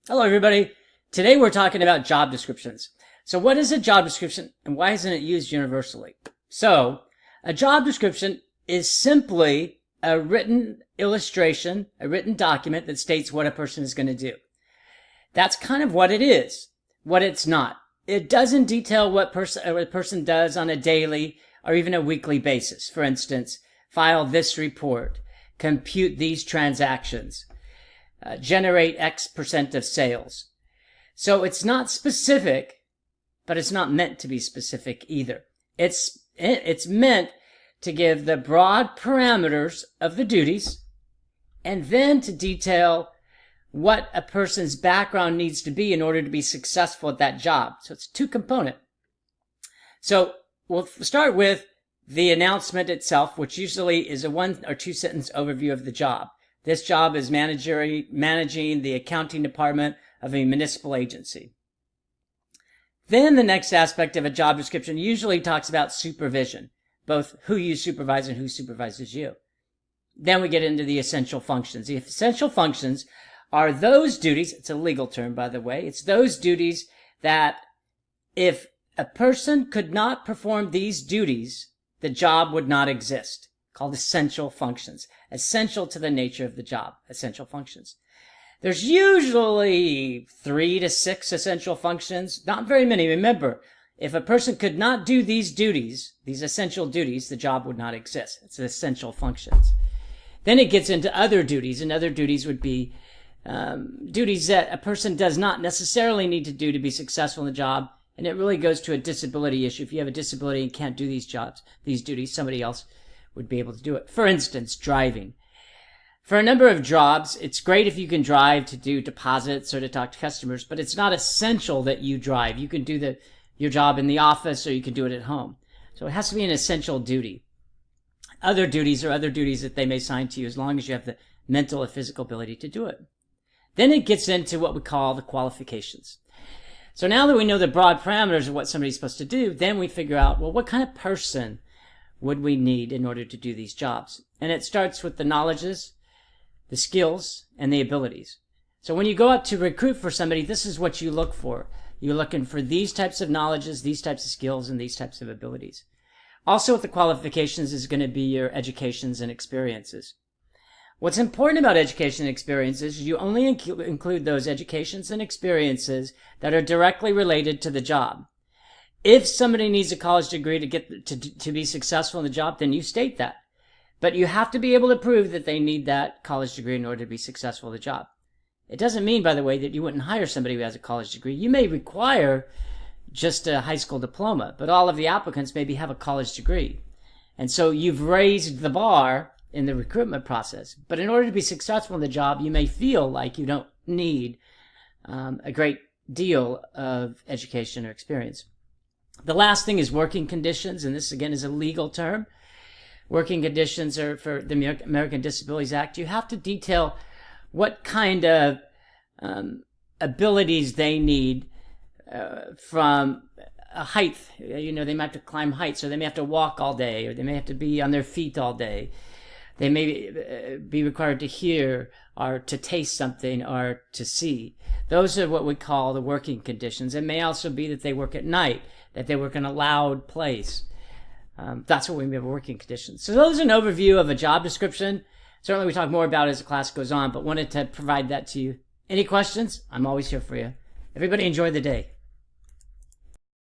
Hello, everybody. Today we're talking about job descriptions. So what is a job description and why isn't it used universally? So a job description is simply a written illustration, a written document that states what a person is going to do. That's kind of what it is, what it's not. It doesn't detail what a person does on a daily or even a weekly basis. For instance, file this report, compute these transactions, generate X% of sales. So it's not specific, but it's not meant to be specific either. It's meant to give the broad parameters of the duties and then to detail what a person's background needs to be in order to be successful at that job. So it's two-component. So we'll start with the announcement itself, which usually is a 1 or 2 sentence overview of the job. This job is managing the accounting department of a municipal agency. Then the next aspect of a job description usually talks about supervision, both who you supervise and who supervises you. Then we get into the essential functions. The essential functions are those duties, it's a legal term by the way, it's those duties that if a person could not perform these duties, the job would not exist. Called essential functions, essential to the nature of the job, essential functions. There's usually 3 to 6 essential functions, not very many. Remember, if a person could not do these duties, these essential duties, the job would not exist. It's essential functions. Then it gets into other duties, and other duties would be duties that a person does not necessarily need to do to be successful in the job, and it really goes to a disability issue. If you have a disability and can't do these duties, somebody else would be able to do it. For instance, driving. For a number of jobs, it's great if you can drive to do deposits or to talk to customers, but it's not essential that you drive. You can do your job in the office or you can do it at home. So it has to be an essential duty. Other duties are other duties that they may assign to you as long as you have the mental or physical ability to do it. Then it gets into what we call the qualifications. So now that we know the broad parameters of what somebody's supposed to do, then we figure out, well, what kind of person would we need in order to do these jobs? And it starts with the knowledges, the skills, and the abilities. So when you go out to recruit for somebody, this is what you look for. You're looking for these types of knowledges, these types of skills, and these types of abilities. Also with the qualifications is going to be your educations and experiences. What's important about education and experiences is you only include those educations and experiences that are directly related to the job. If somebody needs a college degree to get to be successful in the job, then you state that. But you have to be able to prove that they need that college degree in order to be successful in the job. It doesn't mean, by the way, that you wouldn't hire somebody who has a college degree. You may require just a high school diploma, but all of the applicants maybe have a college degree. And so you've raised the bar in the recruitment process. But in order to be successful in the job, you may feel like you don't need a great deal of education or experience. The last thing is working conditions, and this again is a legal term. Working conditions are for the American Disabilities Act. You have to detail what kind of abilities they need from a height. You know, they might have to climb heights, or they may have to walk all day, or they may have to be on their feet all day. They may be required to hear or to taste something or to see. Those are what we call the working conditions. It may also be that they work at night, that they work in a loud place. That's what we mean by working conditions. So those are an overview of a job description. Certainly we talk more about it as the class goes on, but wanted to provide that to you. Any questions? I'm always here for you. Everybody enjoy the day.